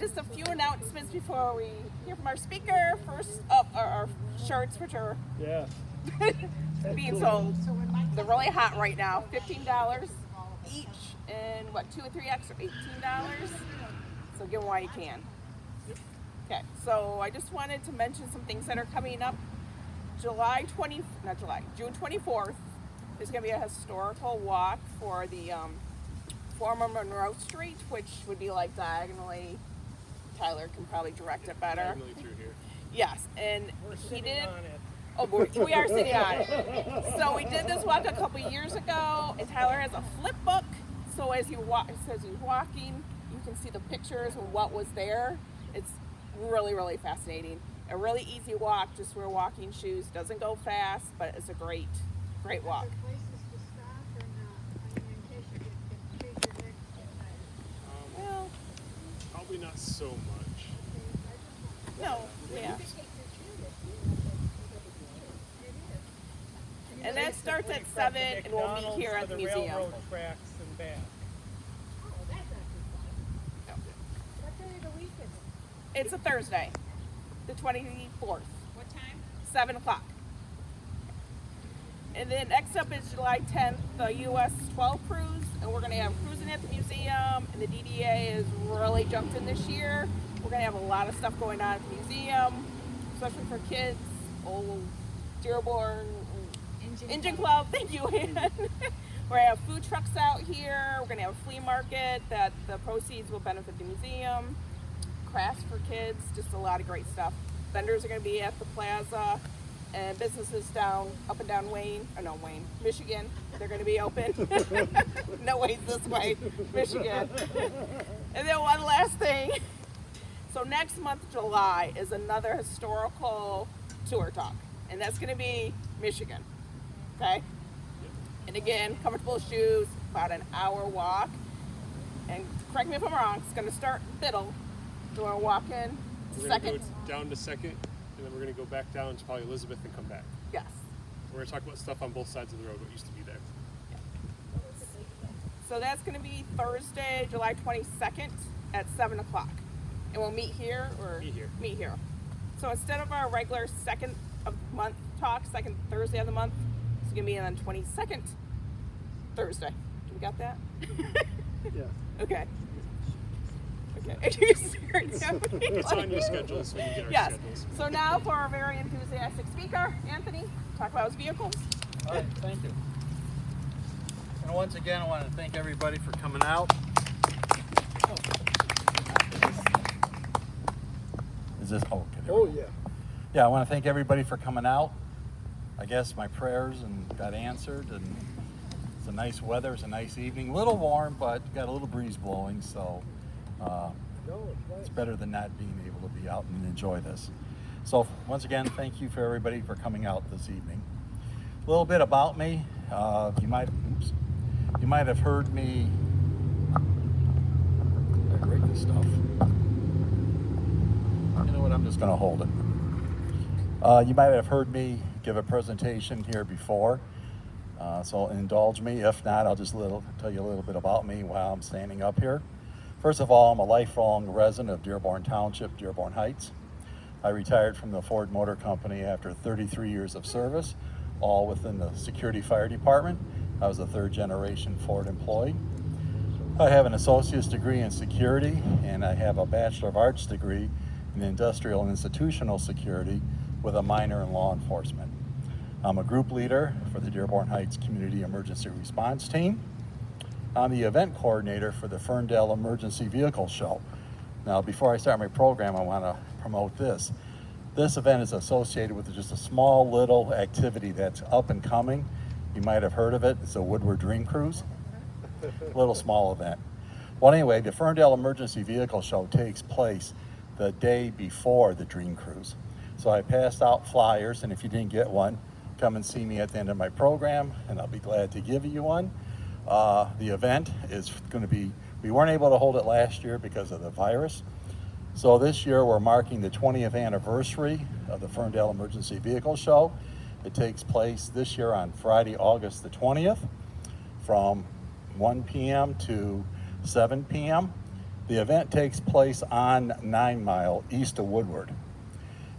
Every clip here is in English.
just a few announcements before we hear from our speaker. First up are our shirts, which are being sold. They're really hot right now, $15 each, and what, 2 or 3 extra, $18. So give them while you can. Okay, so I just wanted to mention some things that are coming up. June 24th, there's going to be a historical walk for the former Monroe Street, which would be like diagonally. Tyler can probably direct it better. Diagonally through here. Yes, and he did. On it. Oh, we are sitting on it. So we did this walk a couple years ago, and Tyler has a flip book. So as he says he's walking, you can see the pictures of what was there. It's really, really fascinating. A really easy walk, just wear walking shoes. Doesn't go fast, but it's a great walk. Are there places to stop or not? I mean, in case you get your neck Well, Probably not so much. no, yeah. And that starts at 7, and we'll meet here at the museum. Railroad tracks and back. Oh, that's not too far. What day of the week is it? It's a Thursday, the 24th, What time? 7 o'clock. And then next up is July 10th, the US 12 cruise, and we're going to have cruising at the museum, and the DDA has really jumped in this year. We're going to have a lot of stuff going on at the museum, especially for kids, old Dearborn Engine Club. Thank you, Ann. We're going to have food trucks out here. We're going to have a flea market that the proceeds will benefit the museum. Crafts for kids, just a lot of great stuff. Vendors are going to be at the plaza, and businesses up and down Michigan. They're going to be open. No ways this way, Michigan. And then one last thing. So next month, July, is another historical tour talk, and that's going to be Michigan. Okay? And again, comfortable shoes, about an hour walk. And correct me if I'm wrong, it's going to start middle. So we're going to walk in We're second. going to go down to Second, and then we're going to go back down to probably Elizabeth and come back. Yes. We're going to talk about stuff on both sides of the road, what used to be there. So that's going to be Thursday, July 22nd at 7 o'clock. And we'll meet here or Meet here. Meet here. So instead of our regular second of the month talk, second Thursday of the month, it's going to be on the 22nd Thursday. Do we got that? Yeah. Okay. Okay. It's on your schedules when you get our Yes. schedules. So now for our very enthusiastic speaker, Anthony, talk about his vehicles. All right, thank you. And once again, I want to thank everybody for coming out. Is this okay? Oh, yeah. Yeah, I want to thank everybody for coming out. I guess my prayers got answered, and it's a nice weather. It's a nice evening. A little warm, but got a little breeze blowing, so it's better than not being able to be out and enjoy this. So once again, thank you for everybody for coming out this evening. A little bit about me. You might have heard me. I break this stuff. You know what? I'm just going to hold it. You might have heard me give a presentation here before, so indulge me. If not, I'll just tell you a little bit about me while I'm standing up here. First of all, I'm a lifelong resident of Dearborn Township, Dearborn Heights. I retired from the Ford Motor Company after 33 years of service, all within the security fire department. I was a third-generation Ford employee. I have an associate's degree in security, and I have a Bachelor of Arts degree in industrial and institutional security with a minor in law enforcement. I'm a group leader for the Dearborn Heights Community Emergency Response Team. I'm the event coordinator for the Ferndale Emergency Vehicle Show. Now, before I start my program, I want to promote this. This event is associated with just a small little activity that's up and coming. You might have heard of it. It's a Woodward Dream Cruise. Little small event. Well, anyway, the Ferndale Emergency Vehicle Show takes place the day before the Dream Cruise. So I passed out flyers, and if you didn't get one, come and see me at the end of my program, and I'll be glad to give you one. The event is going to be, we weren't able to hold it last year because of the virus. So this year we're marking the 20th anniversary of the Ferndale Emergency Vehicle Show. It takes place this year on Friday, August the 20th from 1 p.m. to 7 p.m. The event takes place on 9 Mile east of Woodward.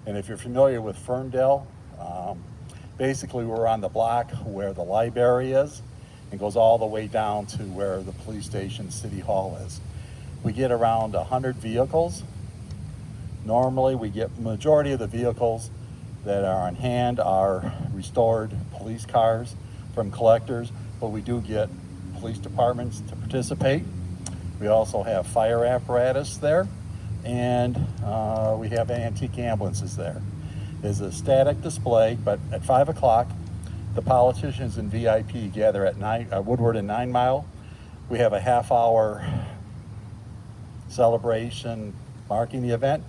And if you're familiar with Ferndale, basically we're on the block where the library is and goes all the way down to where the police station, City Hall is. We get around 100 vehicles. Normally we get majority of the vehicles that are on hand are restored police cars from collectors, but we do get police departments to participate. We also have fire apparatus there, and we have antique ambulances there. There's a static display, but at 5 o'clock, the politicians and VIP gather at Woodward and 9 Mile. We have a half-hour celebration marking the event.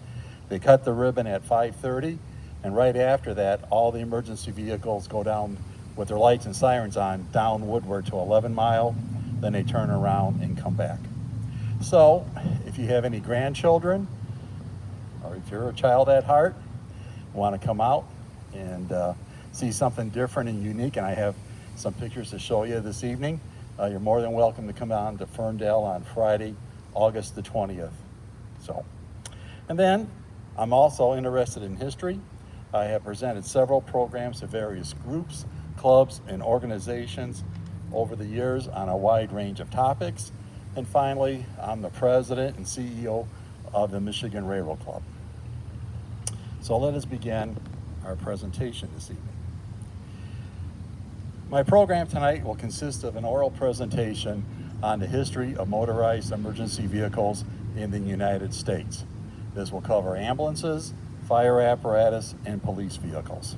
They cut the ribbon at 5:30, and right after that, all the emergency vehicles go down with their lights and sirens on, down Woodward to 11 Mile, then they turn around and come back. So, if you have any grandchildren, or if you're a child at heart, want to come out and see something different and unique, and I have some pictures to show you this evening, you're more than welcome to come on to Ferndale on Friday, August the 20th. And then, I'm also interested in history. I have presented several programs to various groups, clubs, and organizations over the years on a wide range of topics. And finally, I'm the president and CEO of the Michigan Railroad Club. So let us begin our presentation this evening. My program tonight will consist of an oral presentation on the history of motorized emergency vehicles in the United States. This will cover ambulances, fire apparatus, and police vehicles.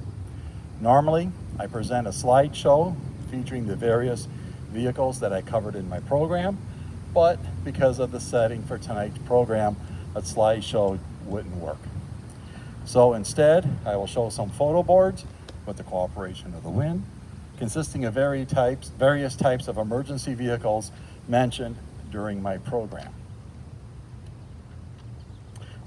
Normally, I present a slideshow featuring the various vehicles that I covered in my program, but because of the setting for tonight's program, a slideshow wouldn't work. So instead, I will show some photo boards with the cooperation of the wind, consisting of various types of emergency vehicles mentioned during my program.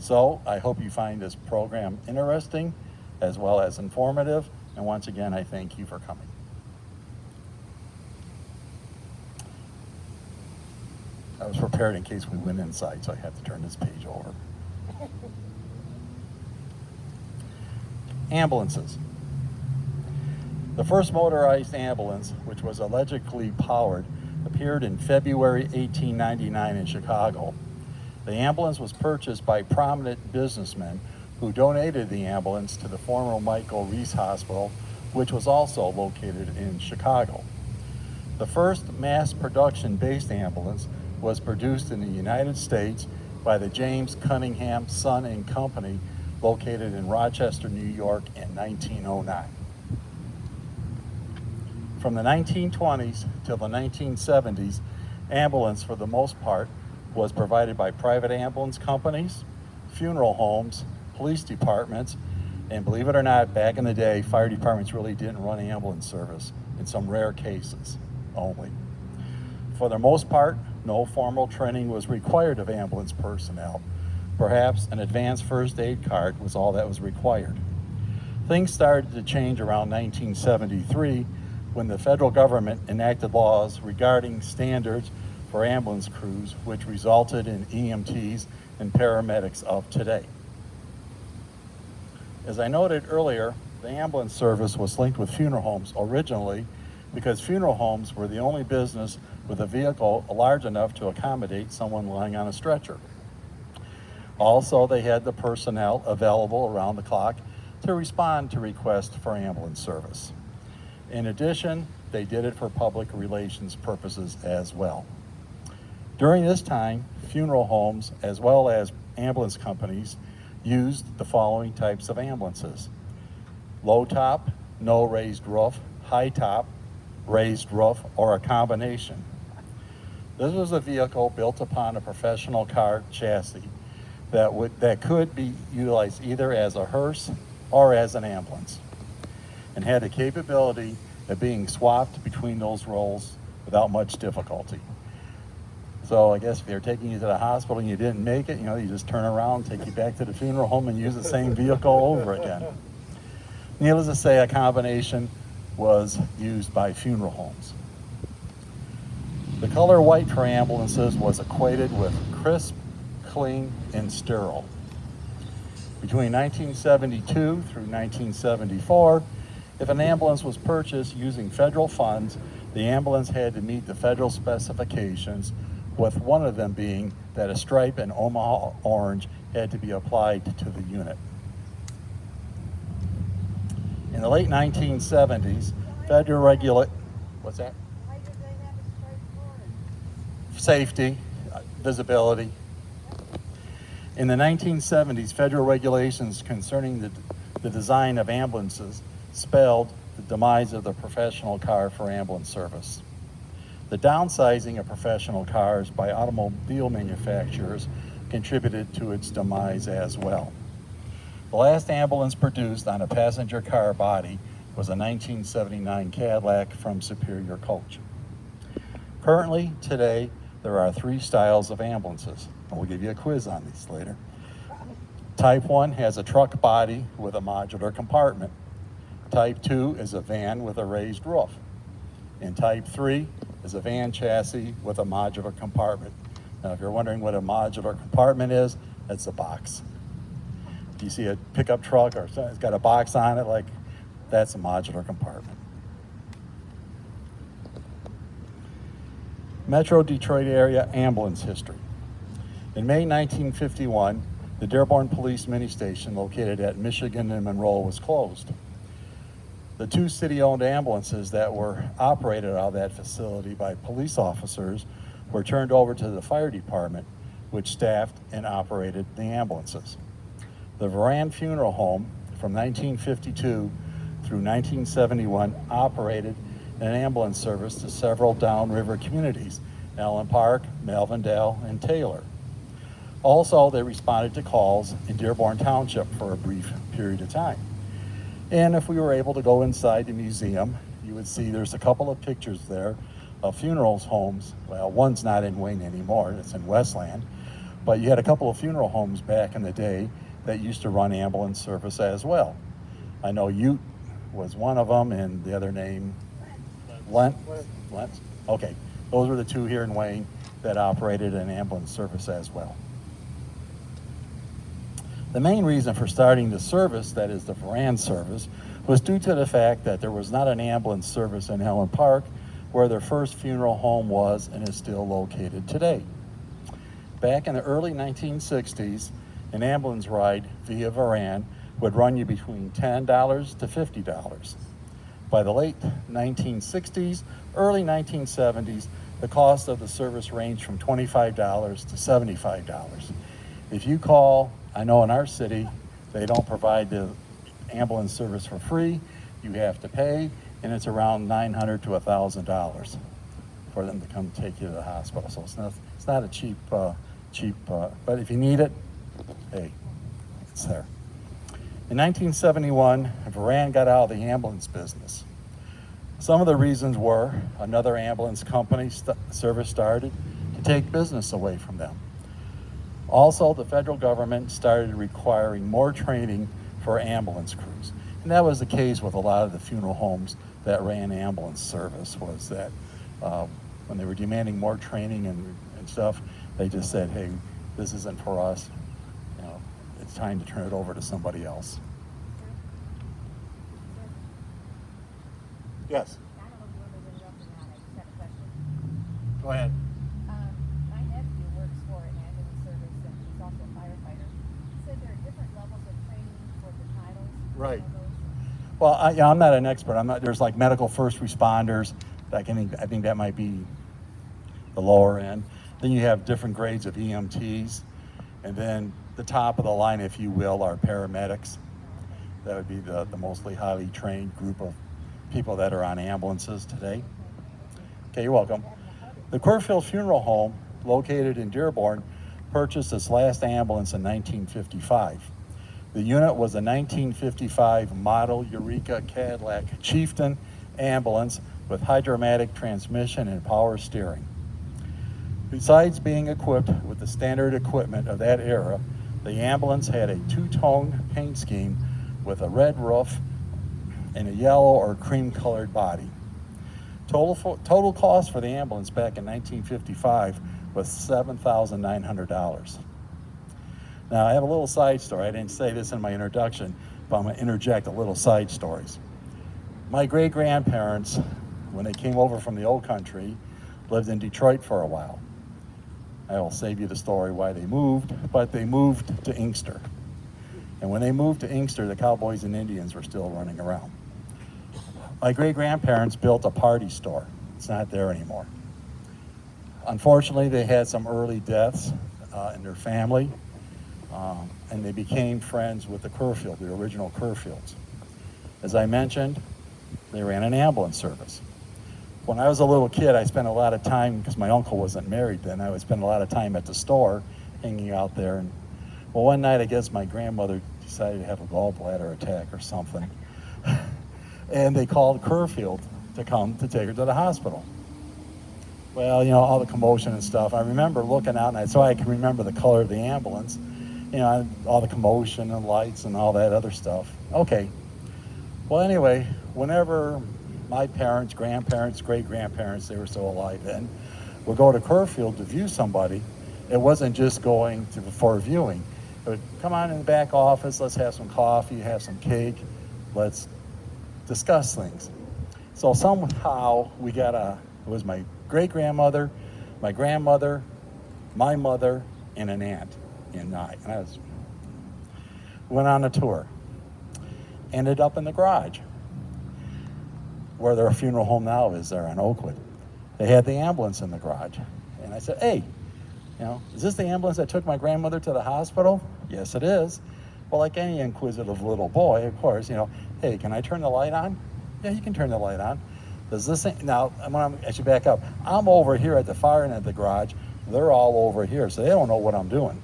So I hope you find this program interesting as well as informative, and once again, I thank you for coming. I was prepared in case we went inside, so I had to turn this page over. Ambulances. The first motorized ambulance, which was allegedly powered, appeared in February 1899 in Chicago. The ambulance was purchased by prominent businessmen who donated the ambulance to the former Michael Reese Hospital, which was also located in Chicago. The first mass production-based ambulance was produced in the United States by the James Cunningham Son and Company, located in Rochester, New York in 1909. From the 1920s till the 1970s, ambulance, for the most part, was provided by private ambulance companies, funeral homes, police departments, and believe it or not, back in the day, fire departments really didn't run ambulance service, in some rare cases only. For the most part, no formal training was required of ambulance personnel. Perhaps an advanced first aid card was all that was required. Things started to change around 1973 when the federal government enacted laws regarding standards for ambulance crews, which resulted in EMTs and paramedics of today. As I noted earlier, the ambulance service was linked with funeral homes originally because funeral homes were the only business with a vehicle large enough to accommodate someone lying on a stretcher. Also, they had the personnel available around the clock to respond to requests for ambulance service. In addition, they did it for public relations purposes as well. During this time, funeral homes as well as ambulance companies used the following types of ambulances: low top, no raised roof, high top, raised roof, or a combination. This was a vehicle built upon a professional car chassis that could be utilized either as a hearse or as an ambulance, and had the capability of being swapped between those roles without much difficulty. So I guess if they're taking you to the hospital and you didn't make it, you just turn around, take you back to the funeral home and use the same vehicle over again. Needless to say, a combination was used by funeral homes. The color white for ambulances was equated with crisp, clean, and sterile. Between 1972 through 1974, if an ambulance was purchased using federal funds, the ambulance had to meet the federal specifications, with one of them being that a stripe in Omaha orange had to be applied to the unit. In the late 1970s, federal what's that? Why did they have a striped orange? Safety, visibility. In the 1970s, federal regulations concerning the design of ambulances spelled the demise of the professional car for ambulance service. The downsizing of professional cars by automobile manufacturers contributed to its demise as well. The last ambulance produced on a passenger car body was a 1979 Cadillac from Superior Coach. Currently, today, there are 3 styles of ambulances. We'll give you a quiz on these later. Type 1 has a truck body with a modular compartment. Type 2 is a van with a raised roof. And Type 3 is a van chassis with a modular compartment. Now, if you're wondering what a modular compartment is, it's a box. If you see a pickup truck or something, it's got a box on it, like that's a modular compartment. Metro Detroit area ambulance history. In May 1951, the Dearborn Police Mini Station located at Michigan and Monroe was closed. The 2 city-owned ambulances that were operated out of that facility by police officers were turned over to the fire department, which staffed and operated the ambulances. The Varan Funeral Home from 1952 through 1971 operated an ambulance service to several downriver communities, Allen Park, Melvindale, and Taylor. Also, they responded to calls in Dearborn Township for a brief period of time. And if we were able to go inside the museum, you would see there's a couple of pictures there of funeral homes. Well, one's not in Wayne anymore, it's in Westland. But you had a couple of funeral homes back in the day that used to run ambulance service as well. I know Ute was one of them, and the other name, Lent? Okay, those were the 2 here in Wayne that operated an ambulance service as well. The main reason for starting the service, that is the Varan service, was due to the fact that there was not an ambulance service in Allen Park, where their first funeral home was and is still located today. Back in the early 1960s, an ambulance ride via Varan would run you between $10 to $50. By the late 1960s, early 1970s, the cost of the service ranged from $25 to $75. If you call, I know in our city, they don't provide the ambulance service for free. You have to pay, and it's around $900 to $1,000 for them to come take you to the hospital. So it's not a cheap, but if you need it, hey, it's there. In 1971, Varan got out of the ambulance business. Some of the reasons were another ambulance company service started to take business away from them. Also, the federal government started requiring more training for ambulance crews. And that was the case with a lot of the funeral homes that ran ambulance service, was that when they were demanding more training and stuff, they just said, hey, this isn't for us. You know, it's time to turn it over to somebody else. Yes, I don't know if you want to interrupt or not. I just have a question. go ahead. My nephew works for an ambulance service and he's also a firefighter. He said there are different levels of training for the titles. Right. You know those? Well, I'm not an expert. There's like medical first responders. I think that might be the lower end. Then you have different grades of EMTs. And then the top of the line, if you will, are paramedics. That would be the mostly highly trained group of people that are on ambulances today. Okay, you're welcome. The Quirfield Funeral Home, located in Dearborn, purchased its last ambulance in 1955. The unit was a 1955 model Eureka Cadillac Chieftain ambulance with hydromatic transmission and power steering. Besides being equipped with the standard equipment of that era, the ambulance had a 2-tone paint scheme with a red roof and a yellow or cream-colored body. Total cost for the ambulance back in 1955 was $7,900. Now, I have a little side story. I didn't say this in my introduction, but I'm going to interject a little side stories. My great-grandparents, when they came over from the old country, lived in Detroit for a while. I will save you the story why they moved, but they moved to Inkster. And when they moved to Inkster, the Cowboys and Indians were still running around. My great-grandparents built a party store. It's not there anymore. Unfortunately, they had some early deaths in their family, and they became friends with the Kerfield, the original Kerfields. As I mentioned, they ran an ambulance service. When I was a little kid, I spent a lot of time, because my uncle wasn't married then, I would spend a lot of time at the store, hanging out there. And well, one night, I guess my grandmother decided to have a gallbladder attack or something. And they called Kerfield to come to take her to the hospital. Well, you know, all the commotion and stuff. I remember looking out, and so I can remember the color of the ambulance, you know, all the commotion and lights and all that other stuff. Okay. Well, anyway, whenever my parents, grandparents, great-grandparents, they were still alive then, would go to Kerfield to view somebody, it wasn't just going for viewing. It would come on in the back office, let's have some coffee, have some cake, let's discuss things. So somehow we got it was my great-grandmother, my grandmother, my mother, and an aunt and I. Went on a tour. Ended up in the garage, where their funeral home now is there on Oakwood. They had the ambulance in the garage. And I said, hey, you know, is this the ambulance that took my grandmother to the hospital? Yes, it is. Well, like any inquisitive little boy, of course, you know, hey, can I turn the light on? Yeah, you can turn the light on. Does this thing, now, I should back up. I'm over here at the far end of the garage. They're all over here, so they don't know what I'm doing.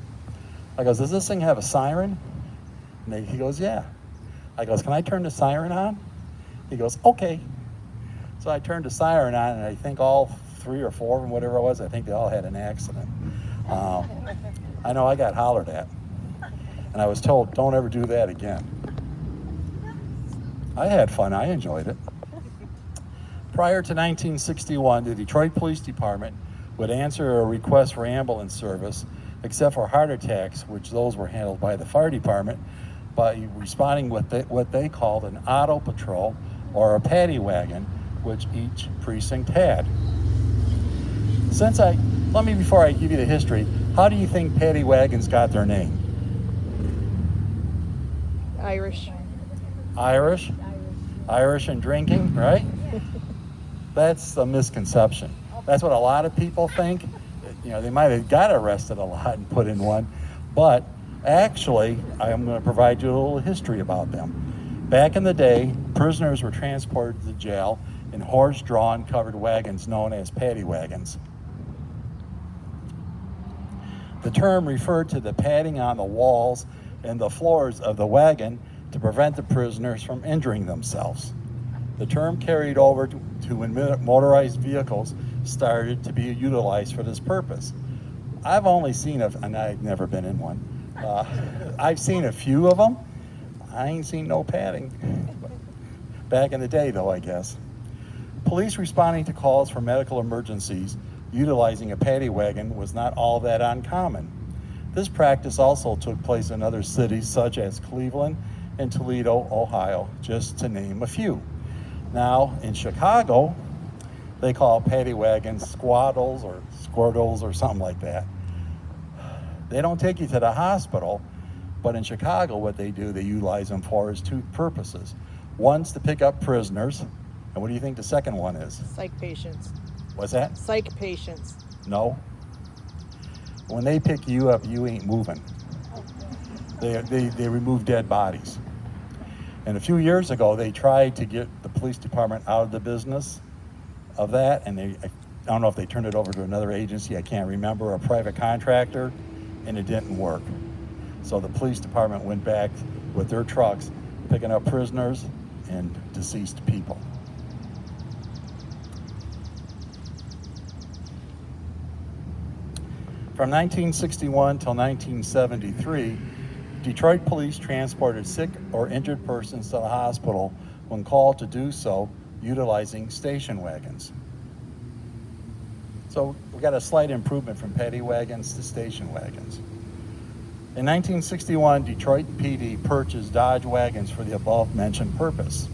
I goes, does this thing have a siren? And he goes, yeah. I goes, can I turn the siren on? He goes, okay. So I turned the siren on, and I think all 3 or 4 of them, whatever it was, I think they all had an accident. I know I got hollered at, and I was told, don't ever do that again. I had fun, I enjoyed it. Prior to 1961, the Detroit Police Department would answer a request for ambulance service, except for heart attacks, which those were handled by the fire department, by responding with what they called an auto patrol or a paddy wagon, which each precinct had. Before I give you the history, how do you think paddy wagons got their name? Irish. Irish? Irish and drinking, right? That's a misconception. That's what a lot of people think. You know, they might have got arrested a lot and put in one, but actually, I'm going to provide you a little history about them. Back in the day, prisoners were transported to jail in horse-drawn covered wagons known as paddy wagons. The term referred to the padding on the walls and the floors of the wagon to prevent the prisoners from injuring themselves. The term carried over to when motorized vehicles started to be utilized for this purpose. I've only seen, and I've never been in one, I've seen a few of them. I ain't seen no padding. Back in the day, though, I guess. Police responding to calls for medical emergencies utilizing a paddy wagon was not all that uncommon. This practice also took place in other cities such as Cleveland and Toledo, Ohio, just to name a few. Now, in Chicago, they call paddy wagons squaddles or squirtles or something like that. They don't take you to the hospital, but in Chicago, what they do, they utilize them for is 2 purposes. One's to pick up prisoners, and what do you think the second one is? Psych patients. What's that? Psych patients. No. When they pick you up, you ain't moving. They remove dead bodies. And a few years ago, they tried to get the police department out of the business of that, and I don't know if they turned it over to another agency, I can't remember, a private contractor, and it didn't work. So the police department went back with their trucks, picking up prisoners and deceased people. From 1961 till 1973, Detroit police transported sick or injured persons to the hospital when called to do so, utilizing station wagons. So we got a slight improvement from paddy wagons to station wagons. In 1961, Detroit PD purchased Dodge wagons for the above-mentioned purpose.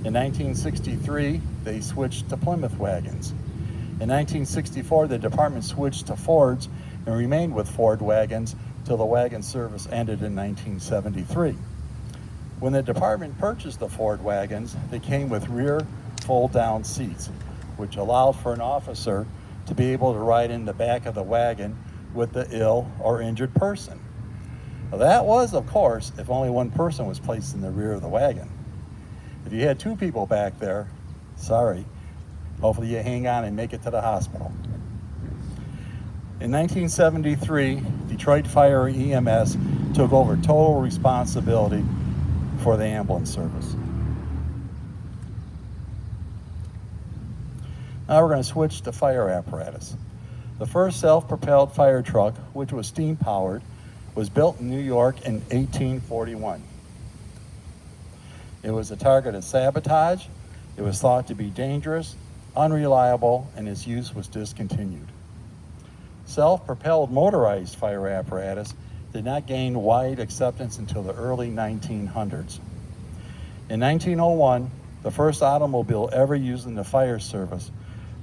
In 1963, they switched to Plymouth wagons. In 1964, the department switched to Fords and remained with Ford wagons till the wagon service ended in 1973. When the department purchased the Ford wagons, they came with rear fold-down seats, which allowed for an officer to be able to ride in the back of the wagon with the ill or injured person. Now, that was, of course, if only one person was placed in the rear of the wagon. If you had two people back there, sorry, hopefully you hang on and make it to the hospital. In 1973, Detroit Fire EMS took over total responsibility for the ambulance service. Now we're going to switch to fire apparatus. The first self-propelled fire truck, which was steam-powered, was built in New York in 1841. It was a target of sabotage. It was thought to be dangerous, unreliable, and its use was discontinued. Self-propelled motorized fire apparatus did not gain wide acceptance until the early 1900s. In 1901, the first automobile ever used in the fire service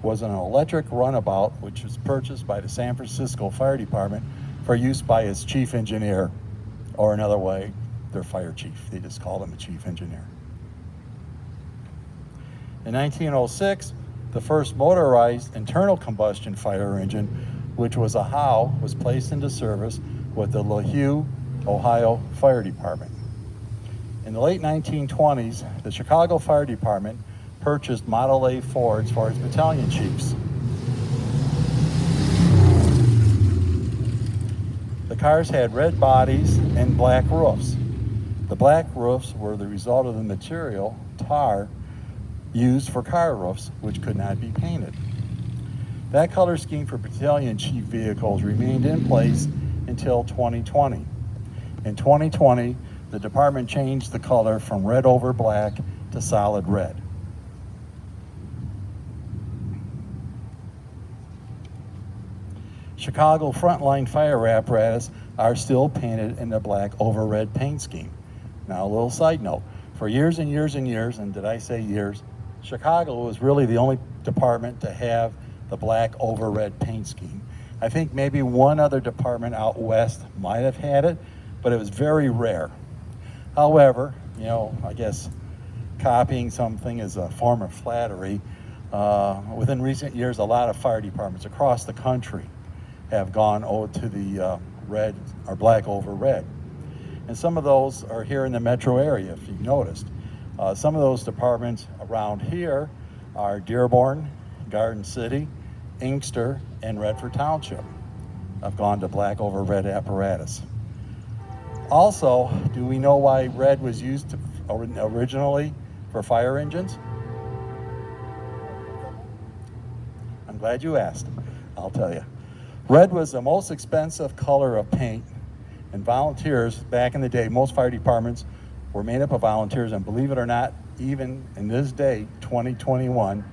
was an electric runabout, which was purchased by the San Francisco Fire Department for use by its chief engineer, or another way, their fire chief. They just called him a chief engineer. In 1906, the first motorized internal combustion fire engine, which was a Howe, was placed into service with the LaHue, Ohio Fire Department. In the late 1920s, the Chicago Fire Department purchased Model A Fords for its battalion chiefs. The cars had red bodies and black roofs. The black roofs were the result of the material, tar, used for car roofs, which could not be painted. That color scheme for battalion chief vehicles remained in place until 2020. In 2020, the department changed the color from red over black to solid red. Chicago frontline fire apparatus are still painted in the black over red paint scheme. Now, a little side note, for years and years and years, and did I say years, Chicago was really the only department to have the black over red paint scheme. I think maybe one other department out west might have had it, but it was very rare. However, you know, I guess copying something is a form of flattery. Within recent years, a lot of fire departments across the country have gone to the red or black over red. And some of those are here in the metro area, if you've noticed. Some of those departments around here are Dearborn, Garden City, Inkster, and Redford Township. I've gone to black over red apparatus. Also, do we know why red was used originally for fire engines? I'm glad you asked. I'll tell you. Red was the most expensive color of paint, and volunteers back in the day, most fire departments were made up of volunteers, and believe it or not, even in this day, 2021,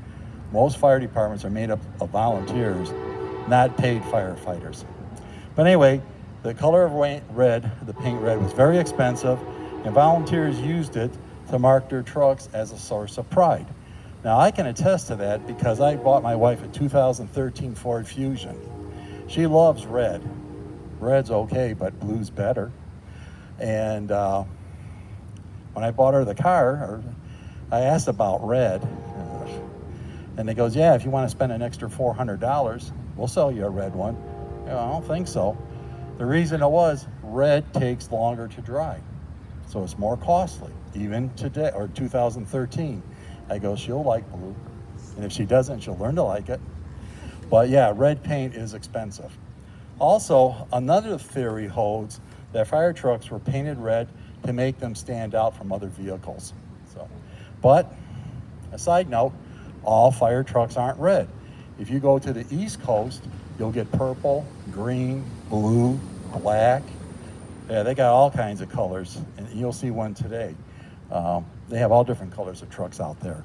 most fire departments are made up of volunteers, not paid firefighters. But anyway, the color of red, the paint red, was very expensive, and volunteers used it to mark their trucks as a source of pride. Now, I can attest to that because I bought my wife a 2013 Ford Fusion. She loves red. Red's okay, but blue's better. And when I bought her the car, I asked about red. And they goes, yeah, if you want to spend an extra $400, we'll sell you a red one. I don't think so. The reason it was, red takes longer to dry. So it's more costly, even today, or 2013. I go, she'll like blue. And if she doesn't, she'll learn to like it. But yeah, red paint is expensive. Also, another theory holds that fire trucks were painted red to make them stand out from other vehicles. But a side note, all fire trucks aren't red. If you go to the East Coast, you'll get purple, green, blue, black. Yeah, they got all kinds of colors, and you'll see one today. They have all different colors of trucks out there.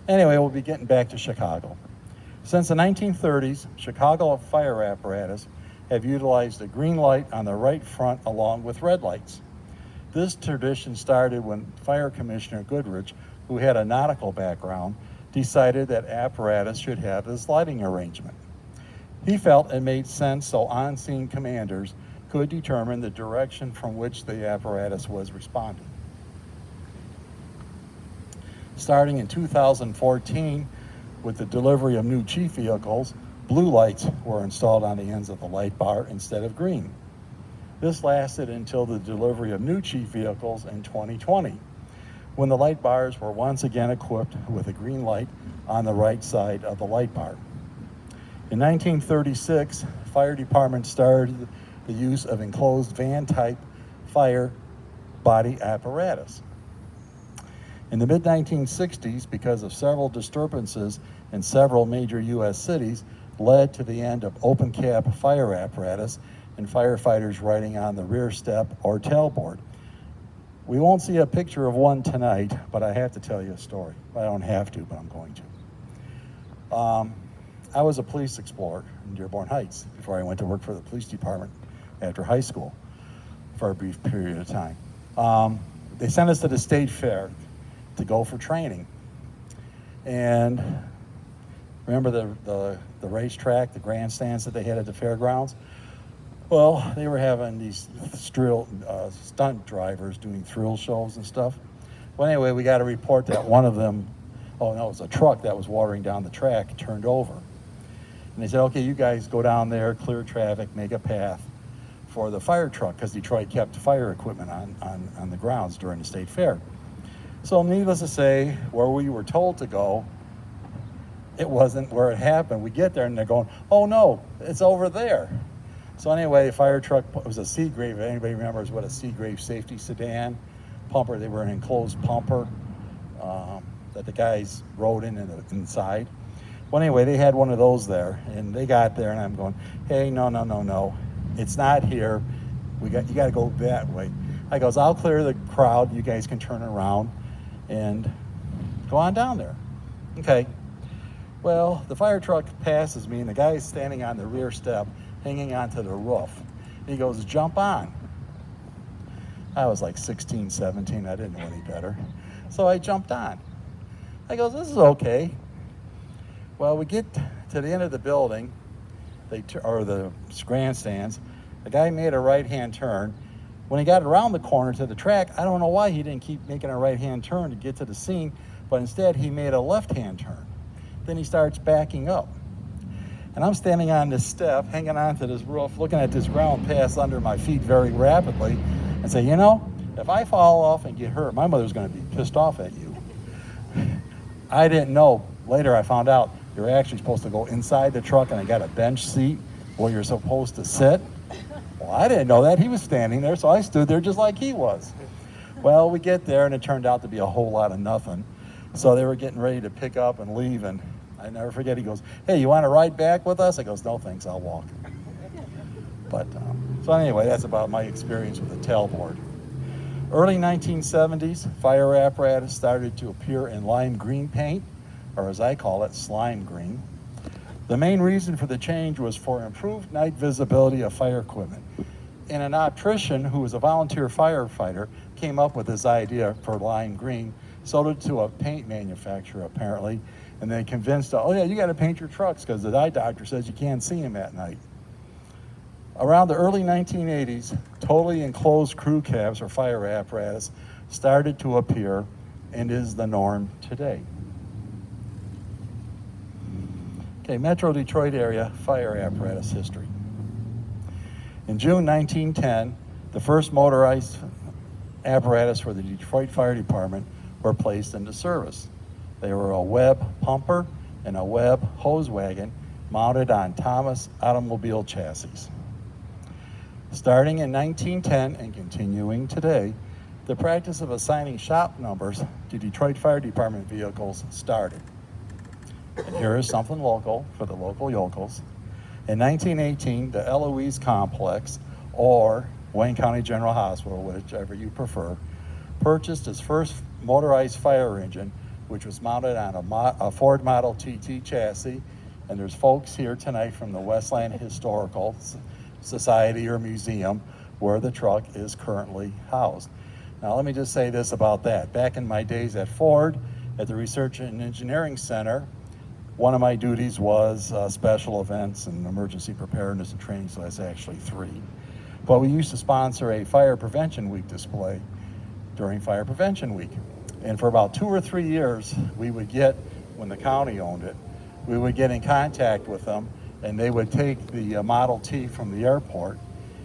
Anyway, we'll be getting back to Chicago. Since the 1930s, Chicago fire apparatus have utilized a green light on the right front along with red lights. This tradition started when Fire Commissioner Goodrich, who had a nautical background, decided that apparatus should have this lighting arrangement. He felt it made sense so on-scene commanders could determine the direction from which the apparatus was responding. Starting in 2014, with the delivery of new chief vehicles, blue lights were installed on the ends of the light bar instead of green. This lasted until the delivery of new chief vehicles in 2020, when the light bars were once again equipped with a green light on the right side of the light bar. In 1936, fire departments started the use of enclosed van-type fire body apparatus. In the mid-1960s, because of several disturbances in several major U.S. cities, led to the end of open cab fire apparatus and firefighters riding on the rear step or tailboard. We won't see a picture of one tonight, but I have to tell you a story. I don't have to, but I'm going to. I was a police explorer in Dearborn Heights before I went to work for the police department after high school for a brief period of time. They sent us to the state fair to go for training. And remember the racetrack, the grandstands that they had at the fairgrounds? Well, they were having these stunt drivers doing thrill shows and stuff. Well, anyway, we got a report that one of them, oh no, it was a truck that was watering down the track, turned over. And they said, okay, you guys go down there, clear traffic, make a path for the fire truck, because Detroit kept fire equipment on the grounds during the state fair. So needless to say, where we were told to go, it wasn't where it happened. We get there and they're going, oh no, it's over there. So anyway, the fire truck, it was a Seagrave, if anybody remembers what a Seagrave safety sedan pumper, they were an enclosed pumper that the guys rode inside. Well, anyway, they had one of those there, and they got there, and I'm going, hey, no, it's not here. You got to go that way. I goes, I'll clear the crowd. You guys can turn around and go on down there. Okay. Well, the fire truck passes me, and the guy's standing on the rear step, hanging onto the roof. He goes, jump on. I was like 16, 17. I didn't know any better. So I jumped on. I goes, this is okay. Well, we get to the end of the building, or the grandstands. The guy made a right-hand turn. When he got around the corner to the track, I don't know why he didn't keep making a right-hand turn to get to the scene, but instead he made a left-hand turn. Then he starts backing up. And I'm standing on this step, hanging onto this roof, looking at this ground pass under my feet very rapidly, and say, you know, if I fall off and get hurt, my mother's going to be pissed off at you. I didn't know. Later I found out you're actually supposed to go inside the truck, and I got a bench seat where you're supposed to sit. Well, I didn't know that. He was standing there, so I stood there just like he was. Well, we get there, and it turned out to be a whole lot of nothing. So they were getting ready to pick up and leave, and I never forget, he goes, hey, you want to ride back with us? I goes, no, thanks, I'll walk. But, so anyway, that's about my experience with the tailboard. Early 1970s, fire apparatus started to appear in lime green paint, or as I call it, slime green. The main reason for the change was for improved night visibility of fire equipment. And an optician, who was a volunteer firefighter, came up with this idea for lime green, sold it to a paint manufacturer apparently, and they convinced her, oh yeah, you got to paint your trucks because the eye doctor says you can't see them at night. Around the early 1980s, totally enclosed crew cabs or fire apparatus started to appear and is the norm today. Okay, Metro Detroit area fire apparatus history. In June 1910, the first motorized apparatus for the Detroit Fire Department were placed into service. They were a Webb pumper and a Webb hose wagon mounted on Thomas automobile chassis. Starting in 1910 and continuing today, the practice of assigning shop numbers to Detroit Fire Department vehicles started. And here is something local for the local yokels. In 1918, the Eloise Complex, or Wayne County General Hospital, whichever you prefer, purchased its first motorized fire engine, which was mounted on a Ford Model TT chassis. And there's folks here tonight from the Westland Historical society or museum where the truck is currently housed. Now let me just say this about that. Back in my days at Ford, at the Research and Engineering Center, one of my duties was special events and emergency preparedness and training, so that's actually 3. But we used to sponsor a Fire Prevention Week display during Fire Prevention Week. And for about 2 or 3 years, we would get, when the county owned it, we would get in contact with them, and they would take the Model T from the airport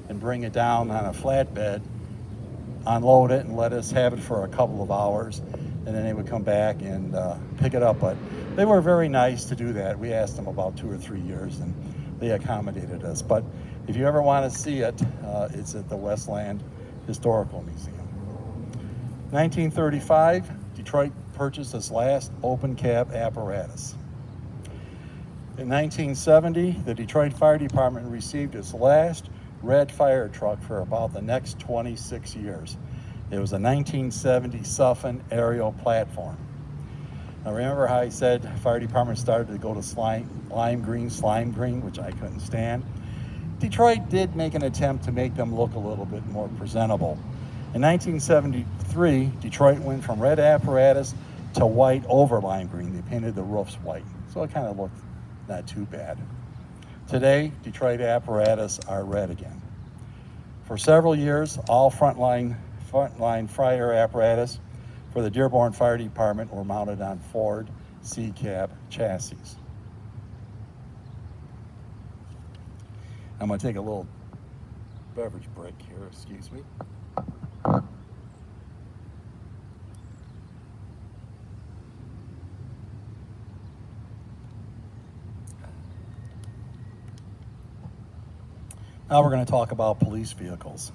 and bring it down on a flatbed, unload it, and let us have it for a couple of hours, and then they would come back and pick it up. But they were very nice to do that. We asked them about 2 or 3 years, and they accommodated us. But if you ever want to see it, it's at the Westland Historical Museum. 1935, Detroit purchased its last open cab apparatus. In 1970, the Detroit Fire Department received its last red fire truck for about the next 26 years. It was a 1970 Suffin aerial platform. Now remember how I said fire department started to go to lime green, which I couldn't stand? Detroit did make an attempt to make them look a little bit more presentable. In 1973, Detroit went from red apparatus to white over lime green. They painted the roofs white, so it kind of looked not too bad. Today, Detroit apparatus are red again. For several years, all frontline fire apparatus for the Dearborn Fire Department were mounted on Ford C-cab chassis. I'm going to take a little beverage break here, excuse me. Now we're going to talk about police vehicles.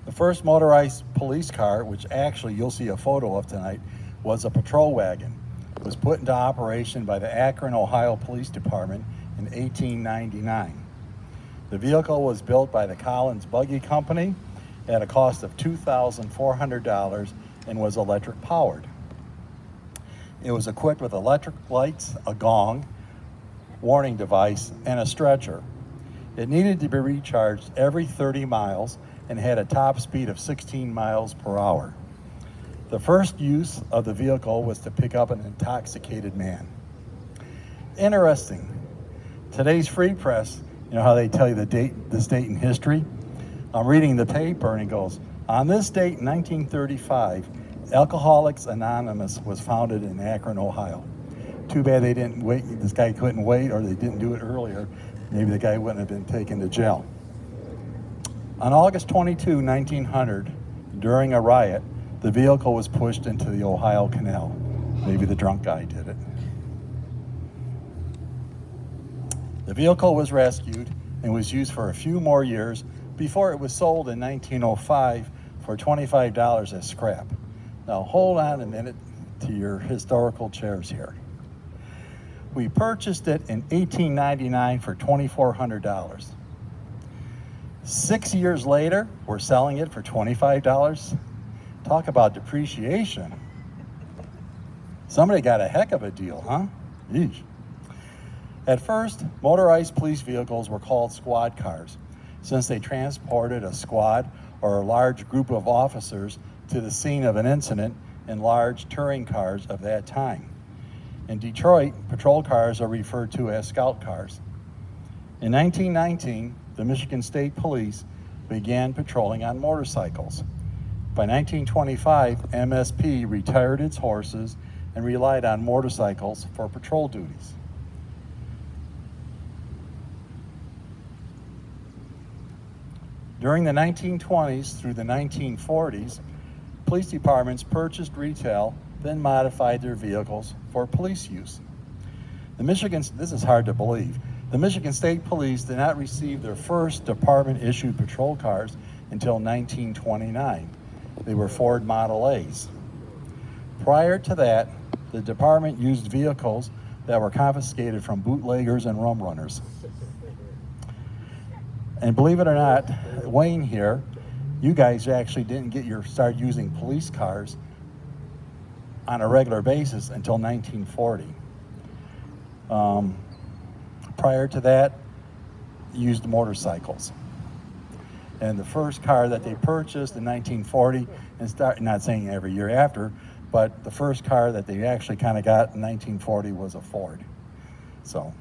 The first motorized police car, which actually you'll see a photo of tonight, was a patrol wagon. It was put into operation by the Akron, Ohio Police Department in 1899. The vehicle was built by the Collins Buggy Company at a cost of $2,400 and was electric powered. It was equipped with electric lights, a gong, warning device, and a stretcher. It needed to be recharged every 30 miles and had a top speed of 16 miles per hour. The first use of the vehicle was to pick up an intoxicated man. Interesting. Today's free press, you know how they tell you the date in history? I'm reading the paper and it goes, on this date in 1935, Alcoholics Anonymous was founded in Akron, Ohio. Too bad they didn't wait, this guy couldn't wait, or they didn't do it earlier. Maybe the guy wouldn't have been taken to jail. On August 22, 1900, during a riot, the vehicle was pushed into the Ohio Canal. Maybe the drunk guy did it. The vehicle was rescued and was used for a few more years before it was sold in 1905 for $25 as scrap. Now hold on a minute to your historical chairs here. We purchased it in 1899 for $2,400. 6 years later, we're selling it for $25. Talk about depreciation. Somebody got a heck of a deal, huh? Yeesh. At first, motorized police vehicles were called squad cars, since they transported a squad or a large group of officers to the scene of an incident in large touring cars of that time. In Detroit, patrol cars are referred to as scout cars. In 1919, the Michigan State Police began patrolling on motorcycles. By 1925, MSP retired its horses and relied on motorcycles for patrol duties. During the 1920s through the 1940s, police departments purchased retail, then modified their vehicles for police use. This is hard to believe. The Michigan State Police did not receive their first department-issued patrol cars until 1929. They were Ford Model A's. Prior to that, the department used vehicles that were confiscated from bootleggers and rum runners. And believe it or not, Wayne here, you guys actually didn't start using police cars on a regular basis until 1940. Prior to that, used motorcycles. And the first car that they purchased in 1940, and not saying every year after, but the first car that they actually kind of got in 1940 was a Ford. So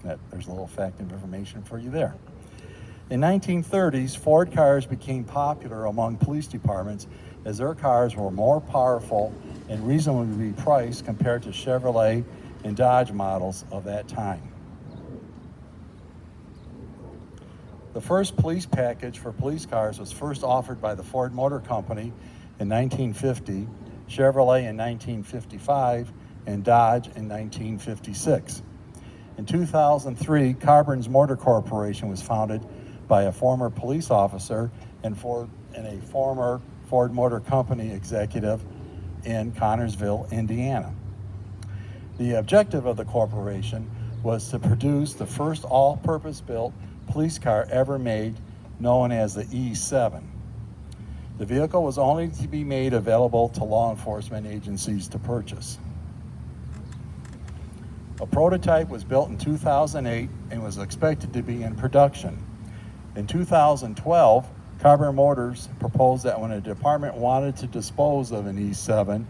there's a little fact of information for you there. In 1930s, Ford cars became popular among police departments as their cars were more powerful and reasonably priced compared to Chevrolet and Dodge models of that time. The first police package for police cars was first offered by the Ford Motor Company in 1950, Chevrolet in 1955, and Dodge in 1956. In 2003, Carbons Motor Corporation was founded by a former police officer and a former Ford Motor Company executive in Connersville, Indiana. The objective of the corporation was to produce the first all-purpose built police car ever made, known as the E7. The vehicle was only to be made available to law enforcement agencies to purchase. A prototype was built in 2008 and was expected to be in production. In 2012, Carbon Motors proposed that when a department wanted to dispose of an E7,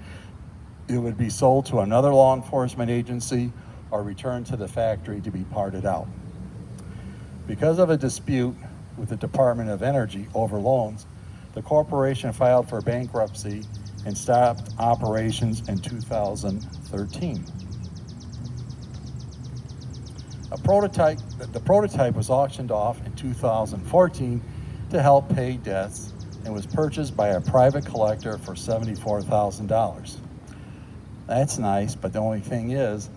it would be sold to another law enforcement agency or returned to the factory to be parted out. Because of a dispute with the Department of Energy over loans, the corporation filed for bankruptcy and stopped operations in 2013. The prototype was auctioned off in 2014 to help pay debts and was purchased by a private collector for $74,000. That's nice, but the only thing is,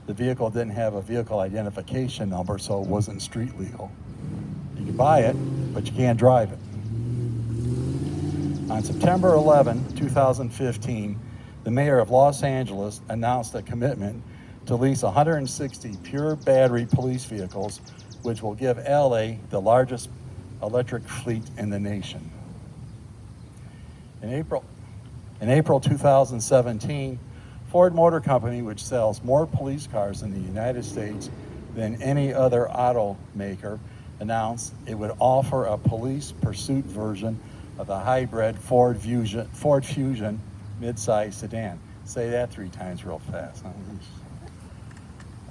the vehicle didn't have a vehicle identification number, so it wasn't street legal. You can buy it, but you can't drive it. On September 11, 2015, the mayor of Los Angeles announced a commitment to lease 160 pure battery police vehicles, which will give LA the largest electric fleet in the nation. In April 2017, Ford Motor Company, which sells more police cars in the United States than any other automaker, announced it would offer a police pursuit version of the hybrid Ford Fusion midsize sedan. Say that 3 times real fast.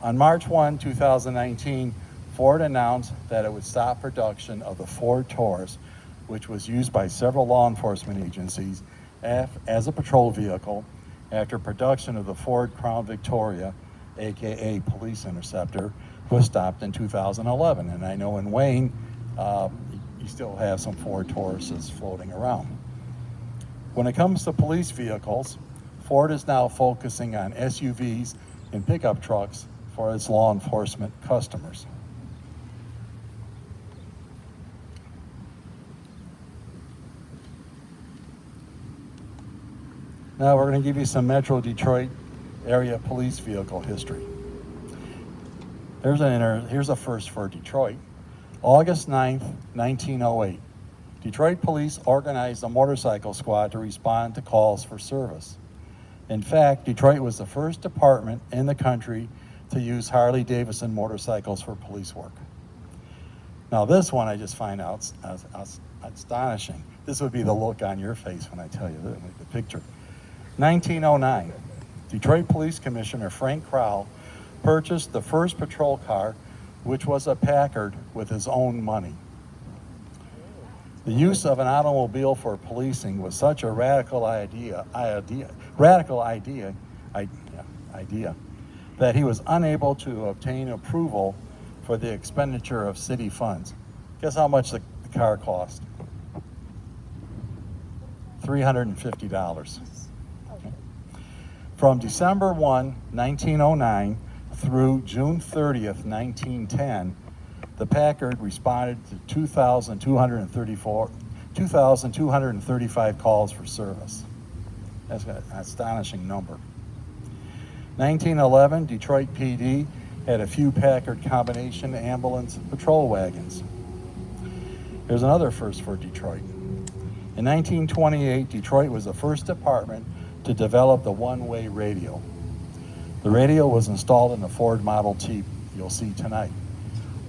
On March 1, 2019, Ford announced that it would stop production of the Ford Taurus, which was used by several law enforcement agencies as a patrol vehicle after production of the Ford Crown Victoria, aka Police Interceptor, was stopped in 2011. And I know in Wayne, you still have some Ford Tauruses floating around. When it comes to police vehicles, Ford is now focusing on SUVs and pickup trucks for its law enforcement customers. Now we're going to give you some Metro Detroit area police vehicle history. Here's a first for Detroit. August 9th, 1908, Detroit police organized a motorcycle squad to respond to calls for service. In fact, Detroit was the first department in the country to use Harley-Davidson motorcycles for police work. Now this one I just find out astonishing. This would be the look on your face when I tell you the picture. 1909, Detroit Police Commissioner Frank Crowell purchased the first patrol car, which was a Packard, with his own money. The use of an automobile for policing was such a radical idea that he was unable to obtain approval for the expenditure of city funds. Guess how much the car cost? $350. Okay. From December 1, 1909 through June 30th, 1910, the Packard responded to 2,235 calls for service. That's an astonishing number. 1911, Detroit PD had a few Packard combination ambulance patrol wagons. Here's another first for Detroit. In 1928, Detroit was the first department to develop the one-way radio. The radio was installed in the Ford Model T you'll see tonight.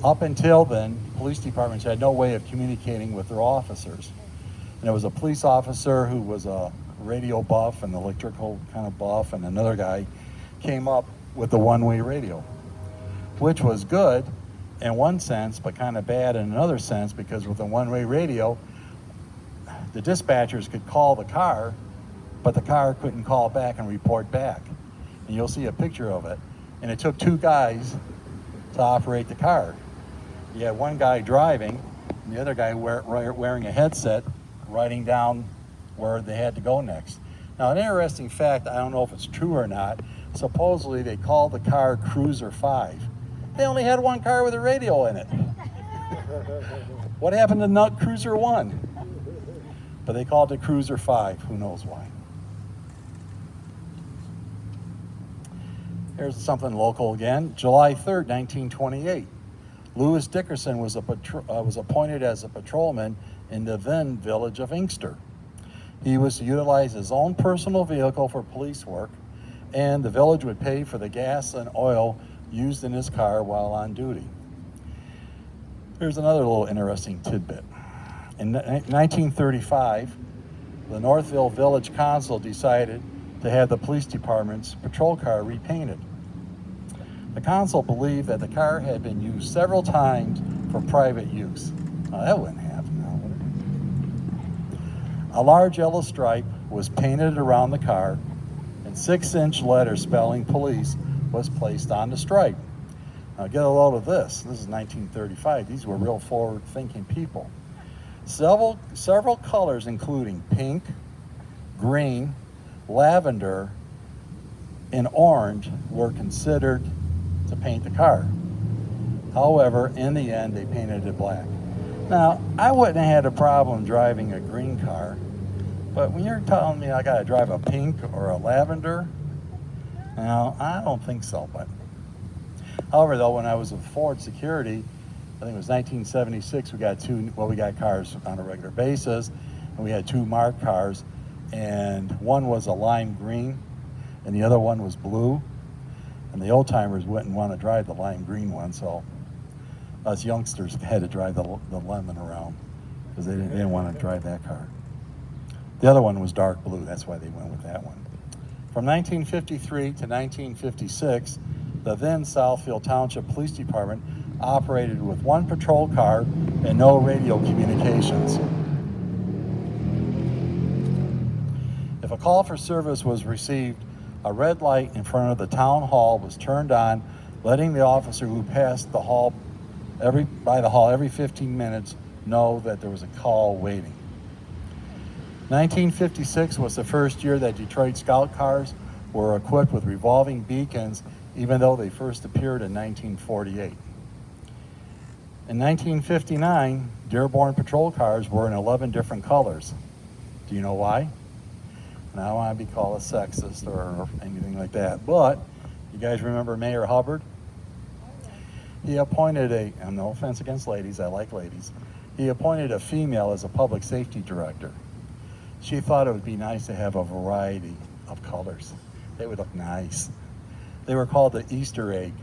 Up until then, police departments had no way of communicating with their officers. And there was a police officer who was a radio buff and electrical kind of buff, and another guy came up with the one-way radio, which was good in one sense, but kind of bad in another sense, because with the one-way radio, the dispatchers could call the car, but the car couldn't call back and report back. And you'll see a picture of it. And it took two guys to operate the car. You had one guy driving, and the other guy wearing a headset, writing down where they had to go next. Now, an interesting fact, I don't know if it's true or not, supposedly they called the car Cruiser 5. They only had one car with a radio in it. What happened to Nut Cruiser 1? But they called it Cruiser 5, who knows why. Here's something local again. July 3rd, 1928. Lewis Dickerson was appointed as a patrolman in the then village of Inkster. He was to utilize his own personal vehicle for police work, and the village would pay for the gas and oil used in his car while on duty. Here's another little interesting tidbit. In 1935, the Northville Village Council decided to have the police department's patrol car repainted. The council believed that the car had been used several times for private use. Now, that wouldn't happen now, would it? A large yellow stripe was painted around the car, and 6-inch letters spelling police was placed on the stripe. Now get a load of this. This is 1935. These were real forward-thinking people. Several colors, including pink, green, lavender, and orange, were considered to paint the car. However, in the end, they painted it black. Now, I wouldn't have had a problem driving a green car, but when you're telling me I got to drive a pink or a lavender, now, I don't think so. But however, though, when I was with Ford Security, I think it was 1976, we got cars on a regular basis, and we had two marked cars, and one was a lime green, and the other one was blue, and the old timers wouldn't want to drive the lime green one, so us youngsters had to drive the lemon around, because they didn't want to drive that car. The other one was dark blue, that's why they went with that one. From 1953 to 1956, the then Southfield Township Police Department operated with one patrol car and no radio communications. If a call for service was received, a red light in front of the town hall was turned on, letting the officer who passed the hall every 15 minutes know that there was a call waiting. 1956 was the first year that Detroit Scout cars were equipped with revolving beacons, even though they first appeared in 1948. In 1959, Dearborn patrol cars were in 11 different colors. Do you know why? And I don't want to be called a sexist or anything like that, but you guys remember Mayor Hubbard? He appointed and no offense against ladies, I like ladies, he appointed a female as a public safety director. She thought it would be nice to have a variety of colors. They would look nice. They were called the Easter egg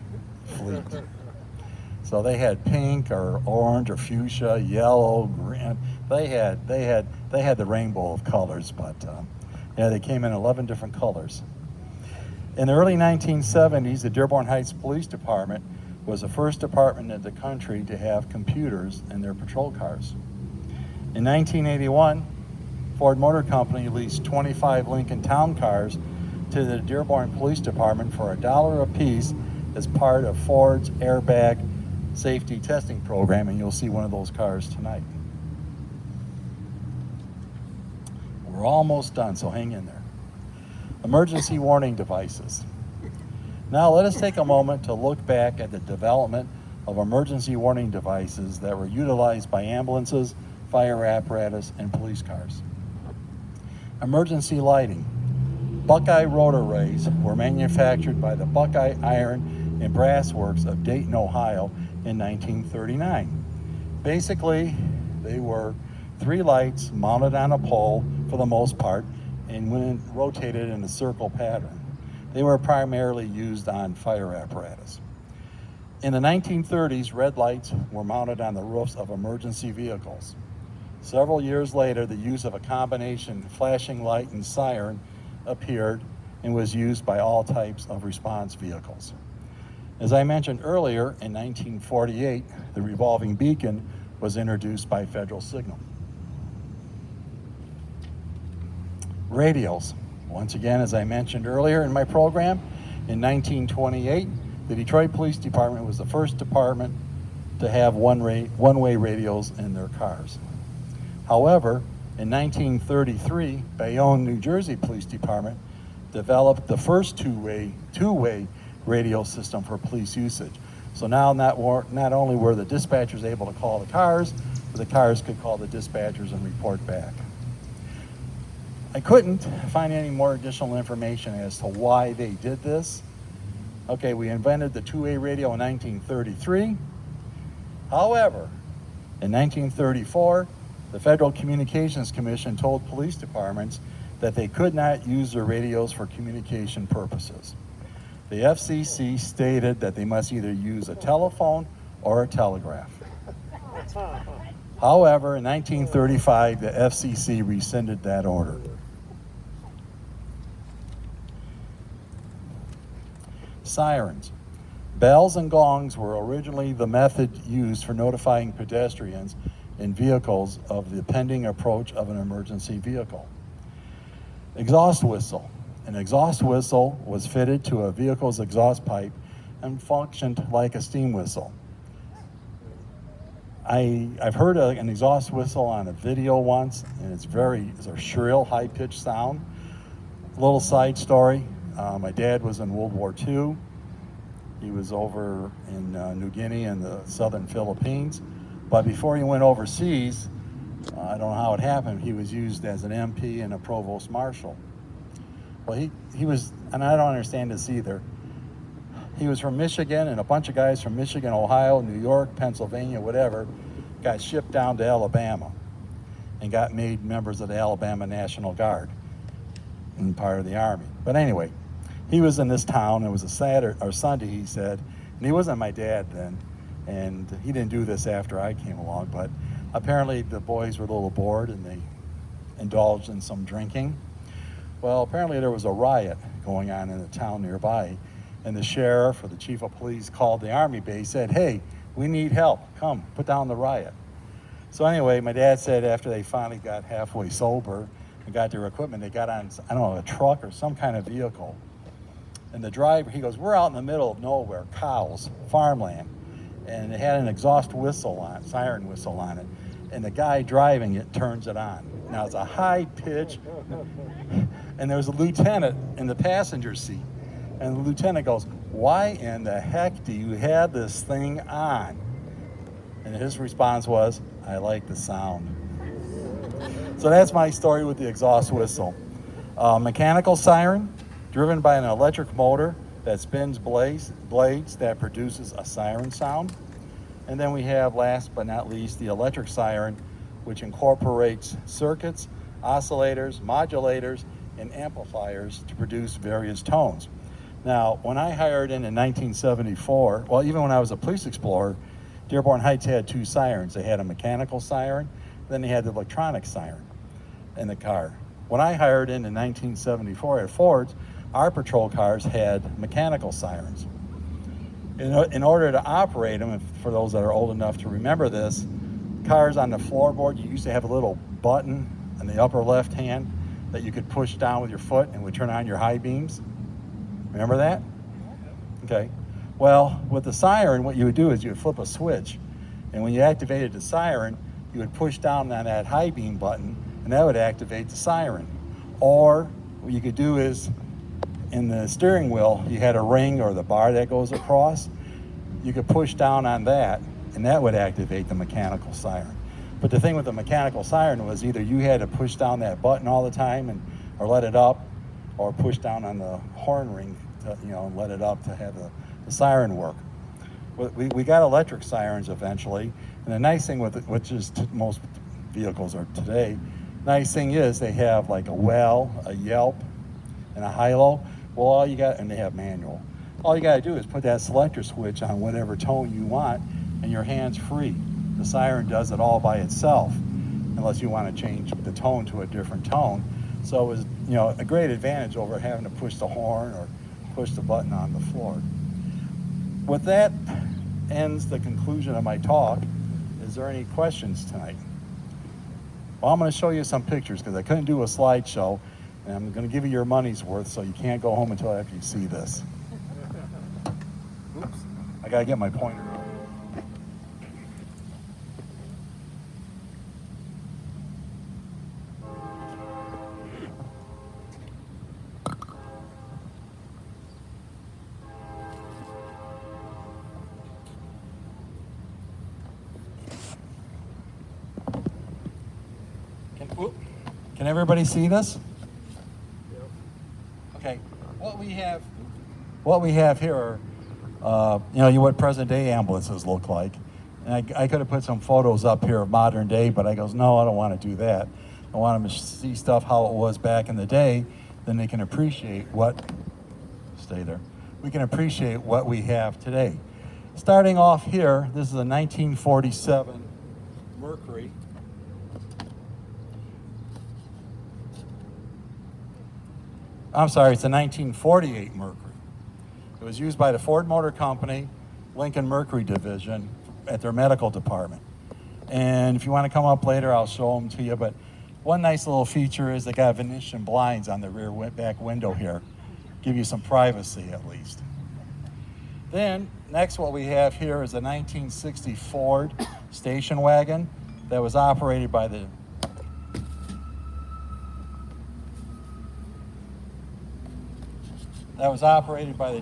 fleet. So they had pink or orange or fuchsia, yellow, green. They had the rainbow of colors, but yeah, they came in 11 different colors. In the early 1970s, the Dearborn Heights Police Department was the first department in the country to have computers in their patrol cars. In 1981, Ford Motor Company leased 25 Lincoln Town cars to the Dearborn Police Department for $1 a piece as part of Ford's airbag safety testing program, and you'll see one of those cars tonight. We're almost done, so hang in there. Emergency warning devices. Now let us take a moment to look back at the development of emergency warning devices that were utilized by ambulances, fire apparatus, and police cars. Emergency lighting. Buckeye rotor rays were manufactured by the Buckeye Iron and Brass Works of Dayton, Ohio in 1939. Basically, they were 3 lights mounted on a pole for the most part and when rotated in a circle pattern. They were primarily used on fire apparatus. In the 1930s, red lights were mounted on the roofs of emergency vehicles. Several years later, the use of a combination flashing light and siren appeared and was used by all types of response vehicles. As I mentioned earlier, in 1948, the revolving beacon was introduced by Federal Signal. Radios. Once again, as I mentioned earlier in my program, in 1928, the Detroit Police Department was the first department to have one-way radios in their cars. However, in 1933, Bayonne, New Jersey Police Department developed the first two-way radio system for police usage. So now not only were the dispatchers able to call the cars, but the cars could call the dispatchers and report back. I couldn't find any more additional information as to why they did this. Okay, we invented the two-way radio in 1933. However, in 1934, the Federal Communications Commission told police departments that they could not use their radios for communication purposes. The FCC stated that they must either use a telephone or a telegraph. However, in 1935, the FCC rescinded that order. Sirens. Bells and gongs were originally the method used for notifying pedestrians in vehicles of the pending approach of an emergency vehicle. Exhaust whistle. An exhaust whistle was fitted to a vehicle's exhaust pipe and functioned like a steam whistle. I've heard an exhaust whistle on a video once, and it's a shrill, high-pitched sound. A little side story. My dad was in World War II. He was over in New Guinea and the southern Philippines. But before he went overseas, I don't know how it happened, he was used as an MP and a provost marshal. Well, he was, and I don't understand this either, he was from Michigan, and a bunch of guys from Michigan, Ohio, New York, Pennsylvania, whatever, got shipped down to Alabama and got made members of the Alabama National Guard and part of the Army. But anyway, he was in this town. It was a Saturday or Sunday, he said, and he wasn't my dad then, and he didn't do this after I came along, but apparently the boys were a little bored and they indulged in some drinking. Well, apparently there was a riot going on in a town nearby, and the sheriff or the chief of police called the Army base, said, "Hey, we need help, come, put down the riot." So anyway, my dad said after they finally got halfway sober and got their equipment, they got on, I don't know, a truck or some kind of vehicle. And the driver, he goes, "We're out in the middle of nowhere, cows, farmland." And it had an exhaust whistle on, siren whistle on it. And the guy driving it turns it on. Now it's a high pitch, and there was a lieutenant in the passenger seat. And the lieutenant goes, "Why in the heck do you have this thing on?" And his response was, "I like the sound." So that's my story with the exhaust whistle. Mechanical siren, driven by an electric motor that spins blades that produces a siren sound. And then we have, last but not least, the electric siren, which incorporates circuits, oscillators, modulators, and amplifiers to produce various tones. Now, when I hired in 1974, well, even when I was a police explorer, Dearborn Heights had two sirens. They had a mechanical siren, then they had the electronic siren in the car. When I hired in 1974 at Ford's, our patrol cars had mechanical sirens. In order to operate them, for those that are old enough to remember this, cars on the floorboard, you used to have a little button in the upper left hand that you could push down with your foot and would turn on your high beams. Remember that? Okay. Well, with the siren, what you would do is you would flip a switch, and when you activated the siren, you would push down on that high beam button, and that would activate the siren. Or what you could do is, in the steering wheel, you had a ring or the bar that goes across. You could push down on that, and that would activate the mechanical siren. But the thing with the mechanical siren was either you had to push down that button all the time or let it up, or push down on the horn ring to, and let it up to have the siren work. We got electric sirens eventually, and the nice thing with it, which is most vehicles are today, nice thing is they have like a well, a yelp, and a high-low. Well, all you got, and they have manual. All you gotta do is put that selector switch on whatever tone you want, and your hand's free. The siren does it all by itself, unless you want to change the tone to a different tone. So it was, you know, a great advantage over having to push the horn or push the button on the floor. With that ends the conclusion of my talk. Is there any questions tonight? Well, I'm going to show you some pictures because I couldn't do a slideshow, and I'm going to give you your money's worth, so you can't go home until after you see this. Oops, I got to get my pointer out. Can everybody see this? Okay. What we have here are, what present day ambulances look like. And I could have put some photos up here of modern day, but I goes, no, I don't want to do that. I want them to see stuff how it was back in the day, then they can appreciate we can appreciate what we have today. Starting off here, this is a 1947 Mercury. I'm sorry, it's a 1948 Mercury. It was used by the Ford Motor Company, Lincoln Mercury Division at their medical department. And if you want to come up later, I'll show them to you. But one nice little feature is they got Venetian blinds on the back window here. Give you some privacy at least. Then, next what we have here is a 1960 Ford station wagon that was operated by the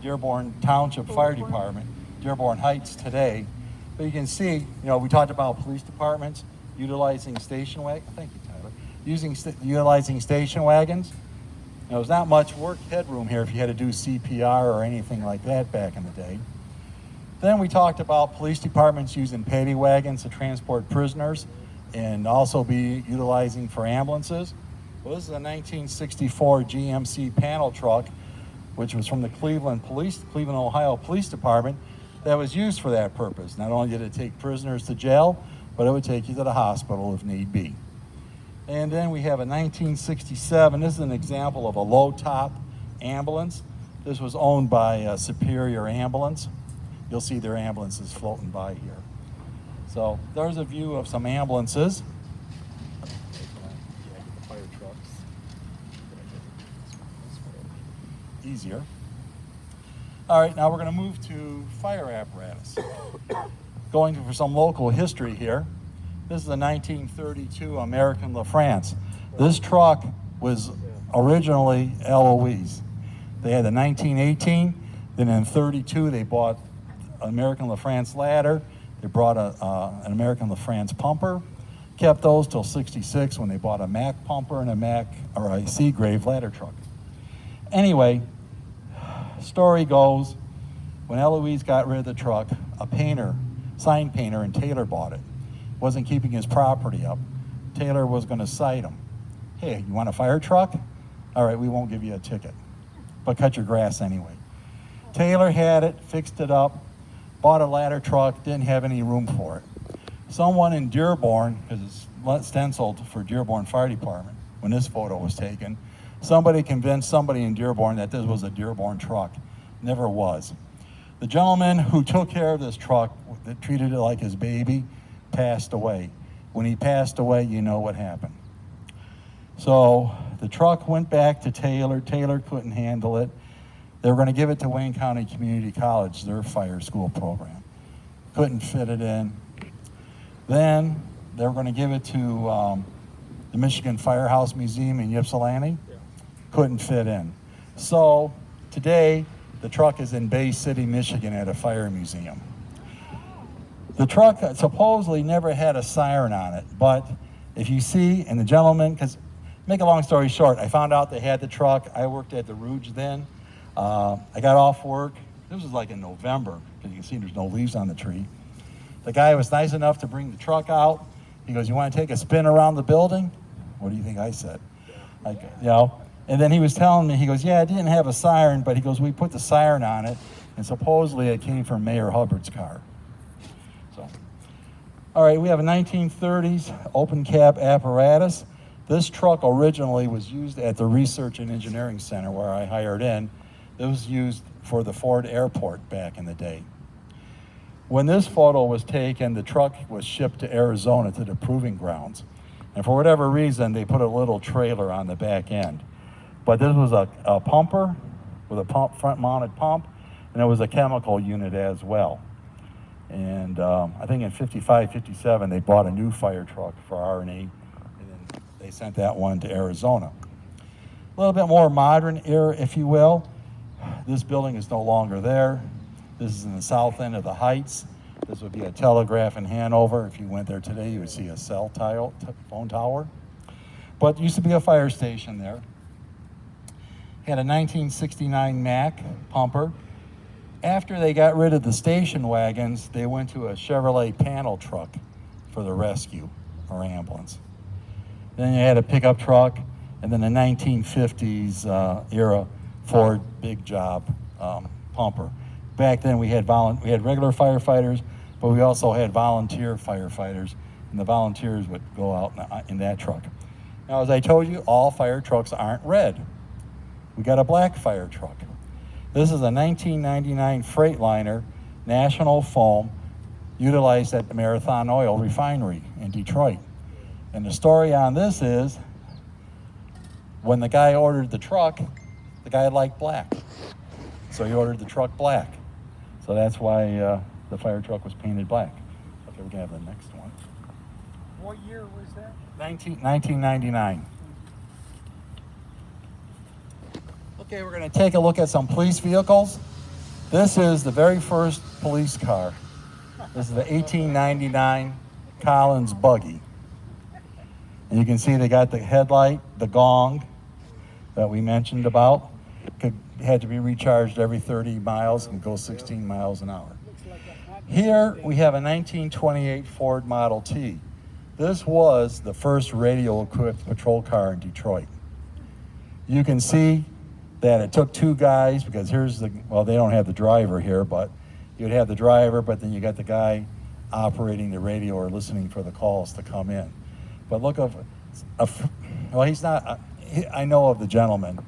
Dearborn Township Fire Department, Dearborn Heights today. But you can see, we talked about police departments utilizing station wagons. Thank you, Tyler. Utilizing station wagons. There's not much work headroom here if you had to do CPR or anything like that back in the day. Then we talked about police departments using paddy wagons to transport prisoners and also be utilizing for ambulances. Well, this is a 1964 GMC panel truck, which was from the Cleveland, Ohio Police Department, that was used for that purpose. Not only did it take prisoners to jail, but it would take you to the hospital if need be. And then we have a 1967, this is an example of a low-top ambulance. This was owned by Superior Ambulance. You'll see their ambulances floating by here. So there's a view of some ambulances. Fire trucks. Easier. All right, now we're going to move to fire apparatus. Going for some local history here. This is a 1932 American LaFrance. This truck was originally Eloise. They had the 1918, then in 32 they bought American LaFrance ladder. They brought an American LaFrance pumper. Kept those till 66 when they bought a Mack pumper and a Seagrave ladder truck. Anyway, story goes, when Eloise got rid of the truck, a painter, sign painter in Taylor bought it. Wasn't keeping his property up. Taylor was going to cite him. Hey, you want a fire truck? All right, we won't give you a ticket, but cut your grass anyway. Taylor had it, fixed it up, bought a ladder truck, didn't have any room for it. Someone in Dearborn, because it's stenciled for Dearborn Fire Department when this photo was taken, somebody convinced somebody in Dearborn that this was a Dearborn truck. Never was. The gentleman who took care of this truck, that treated it like his baby, passed away. When he passed away, you know what happened. So the truck went back to Taylor. Taylor couldn't handle it. They were going to give it to Wayne County Community College, their fire school program. Couldn't fit it in. Then they were going to give it to the Michigan Firehouse Museum in Ypsilanti. Couldn't fit in. So today, the truck is in Bay City, Michigan at a fire museum. The truck supposedly never had a siren on it, but if you see, and the gentleman, because make a long story short, I found out they had the truck. I worked at the Rouge then. I got off work. This was like in November, because you can see there's no leaves on the tree. The guy was nice enough to bring the truck out. He goes, "You want to take a spin around the building?" What do you think I said? And then he was telling me, he goes, "Yeah, it didn't have a siren," but he goes, "We put the siren on it, and supposedly it came from Mayor Hubbard's car. So, all right, we have a 1930s open cab apparatus. This truck originally was used at the Research and Engineering Center where I hired in. It was used for the Ford Airport back in the day. When this photo was taken, the truck was shipped to Arizona to the proving grounds. And for whatever reason, they put a little trailer on the back end. But this was a pumper with a front-mounted pump, and it was a chemical unit as well. And I think in 55, 57, they bought a new fire truck for R&E, and then they sent that one to Arizona. A little bit more modern era, if you will. This building is no longer there. This is in the south end of the Heights. This would be a telegraph in Hanover. If you went there today, you would see a phone tower. But it used to be a fire station there. Had a 1969 Mack pumper. After they got rid of the station wagons, they went to a Chevrolet panel truck for the rescue or ambulance. Then you had a pickup truck, and then the 1950s era Ford big job pumper. Back then we had regular firefighters, but we also had volunteer firefighters, and the volunteers would go out in that truck. Now, as I told you, all fire trucks aren't red. We got a black fire truck. This is a 1999 Freightliner National Foam utilized at the Marathon Oil refinery in Detroit. And the story on this is, when the guy ordered the truck, the guy liked black. So he ordered the truck black. So that's why the fire truck was painted black. Okay, we're gonna have the next one. What year was that? 1999. Okay, we're going to take a look at some police vehicles. This is the very first police car. This is the 1899 Collins buggy. And you can see they got the headlight, the gong that we mentioned about. Had to be recharged every 30 miles and go 16 miles an hour. Here we have a 1928 Ford Model T. This was the first radio-equipped patrol car in Detroit. You can see that it took two guys, because here's they don't have the driver here, but you would have the driver, but then you got the guy operating the radio or listening for the calls to come in. But look, he's not, I know of the gentleman.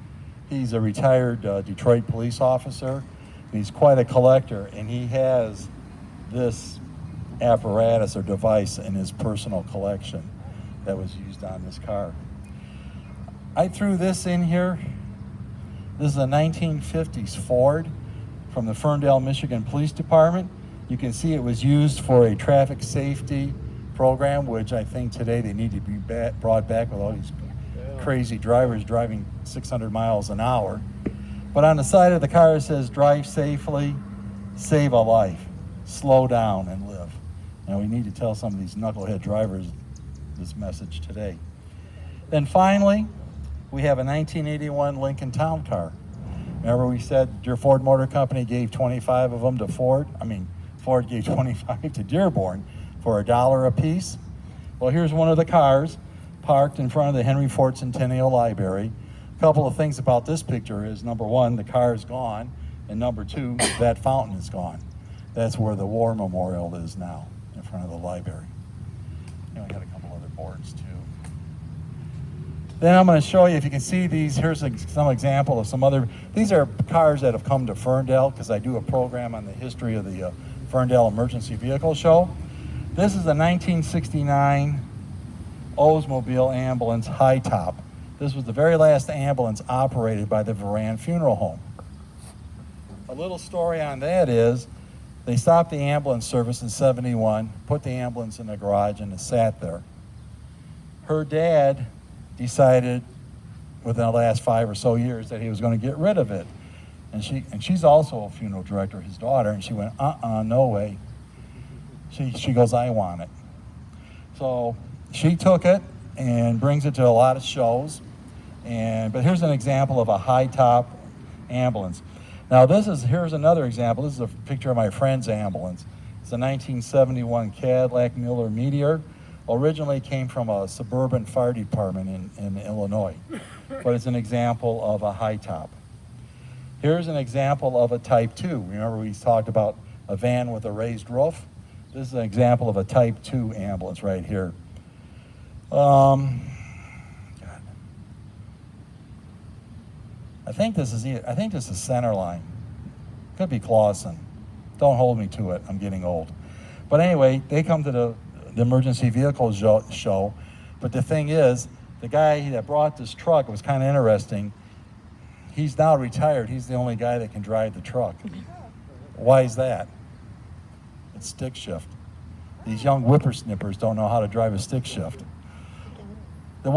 He's a retired Detroit police officer. He's quite a collector, and he has this apparatus or device in his personal collection that was used on this car. I threw this in here. This is a 1950s Ford from the Ferndale, Michigan Police Department. You can see it was used for a traffic safety program, which I think today they need to be brought back with all these crazy drivers driving 600 miles an hour. But on the side of the car it says, drive safely, save a life, slow down and live. Now we need to tell some of these knucklehead drivers this message today. Then finally, we have a 1981 Lincoln Town Car. Remember we said your Ford Motor Company gave 25 of them to Ford? Ford gave 25 to Dearborn for $1 a piece. Well, here's one of the cars parked in front of the Henry Ford Centennial Library. A couple of things about this picture is, number one, the car is gone, and number two, that fountain is gone. That's where the war memorial is now, in front of the library. I got a couple other boards too. Then I'm going to show you, if you can see these, here's some example of some other, these are cars that have come to Ferndale, because I do a program on the history of the Ferndale Emergency Vehicle Show. This is a 1969 Oldsmobile ambulance high top. This was the very last ambulance operated by the Varan Funeral Home. A little story on that is, they stopped the ambulance service in '71, put the ambulance in the garage, and it sat there. Her dad decided within the last 5 or so years that he was going to get rid of it. And she's also a funeral director, his daughter, and she went, no way. She goes, I want it. So she took it and brings it to a lot of shows. But here's an example of a high top ambulance. Now here's another example. This is a picture of my friend's ambulance. It's a 1971 Cadillac Miller Meteor. Originally came from a suburban fire department in Illinois, but it's an example of a high top. Here's an example of a Type 2. Remember we talked about a van with a raised roof? This is an example of a Type 2 ambulance right here. God. I think this is Centerline. Could be Clausen. Don't hold me to it. I'm getting old. But anyway, they come to the emergency vehicle show. But the thing is, the guy that brought this truck, it was kind of interesting. He's now retired. He's the only guy that can drive the truck. Why is that? It's stick shift. These young whippersnippers don't know how to drive a stick shift. The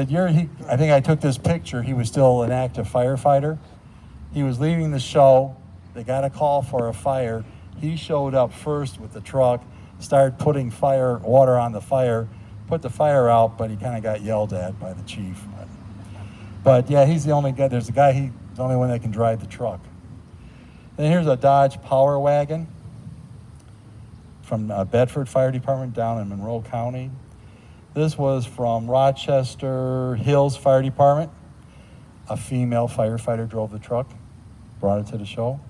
year I think I took this picture, he was still an active firefighter. He was leaving the show. They got a call for a fire. He showed up first with the truck, started putting water on the fire, put the fire out, but he kind of got yelled at by the chief. But yeah, he's the only guy. There's a guy, he's the only one that can drive the truck. Then here's a Dodge Power Wagon from Bedford Fire Department down in Monroe County. This was from Rochester Hills Fire Department. A female firefighter drove the truck, brought it to the show.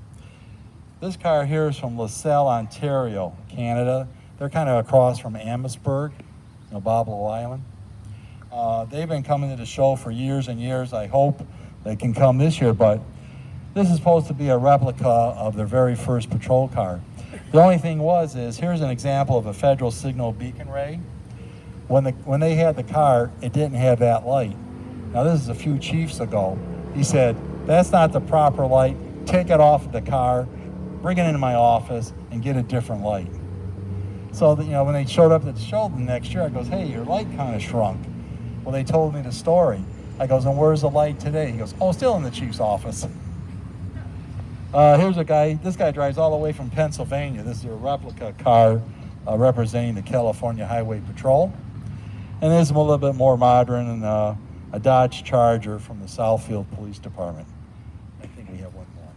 This car here is from LaSalle, Ontario, Canada. They're kind of across from Amherstburg, Boblo Island. They've been coming to the show for years and years. I hope they can come this year, but this is supposed to be a replica of their very first patrol car. The only thing is here's an example of a federal signal beacon ray. When they had the car, it didn't have that light. Now this is a few chiefs ago. He said, that's not the proper light. Take it off the car, bring it into my office, and get a different light. So that, when they showed up at the show the next year, I goes, hey, your light kind of shrunk. Well, they told me the story. I goes, and where's the light today? He goes, oh, still in the chief's office. Here's a guy, this guy drives all the way from Pennsylvania. This is a replica car representing the California Highway Patrol. And this is a little bit more modern, and a Dodge Charger from the Southfield Police Department. I think we have one more.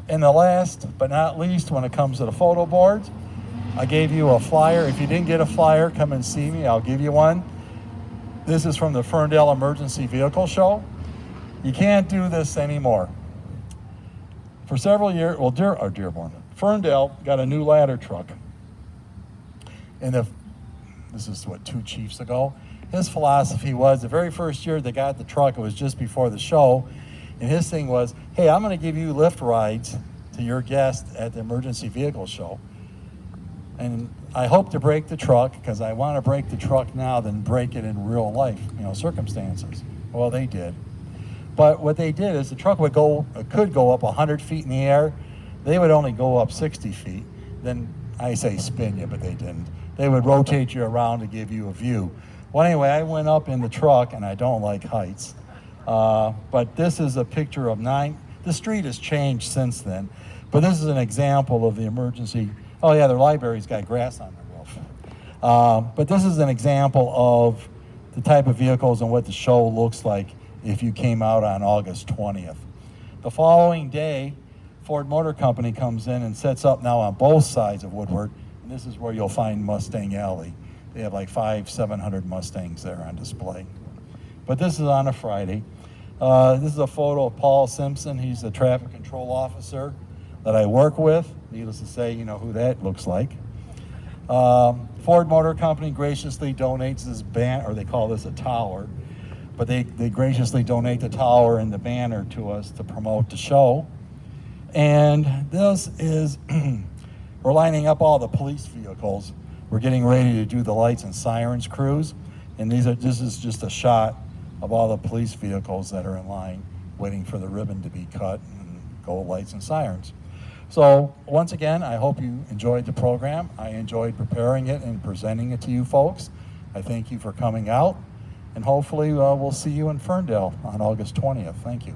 And the last but not least, when it comes to the photo boards, I gave you a flyer. If you didn't get a flyer, come and see me. I'll give you one. This is from the Ferndale Emergency Vehicle Show. You can't do this anymore. For several years, Dearborn, Ferndale got a new ladder truck. And this is 2 chiefs ago. His philosophy was, the very first year they got the truck, it was just before the show, and his thing was, hey, I'm gonna give you lift rides to your guests at the emergency vehicle show. And I hope to break the truck, because I want to break the truck now than break it in real life, circumstances. Well, they did. But what they did is the truck could go up 100 feet in the air. They would only go up 60 feet. Then I say spin you, but they didn't. They would rotate you around to give you a view. Well, anyway, I went up in the truck, and I don't like heights. But this is a picture of the street has changed since then. But this is an example of the emergency. Oh yeah, their library's got grass on the roof. But this is an example of the type of vehicles and what the show looks like if you came out on August 20th. The following day, Ford Motor Company comes in and sets up now on both sides of Woodward, and this is where you'll find Mustang Alley. They have like 700 Mustangs there on display. But this is on a Friday. This is a photo of Paul Simpson. He's the traffic control officer that I work with. Needless to say, you know who that looks like. Ford Motor Company graciously donates this banner, or they call this a tower, but they graciously donate the tower and the banner to us to promote the show. And this is, we're lining up all the police vehicles. We're getting ready to do the lights and sirens crews. And this is just a shot of all the police vehicles that are in line waiting for the ribbon to be cut and go lights and sirens. So once again, I hope you enjoyed the program. I enjoyed preparing it and presenting it to you folks. I thank you for coming out, and hopefully we'll see you in Ferndale on August 20th. Thank you.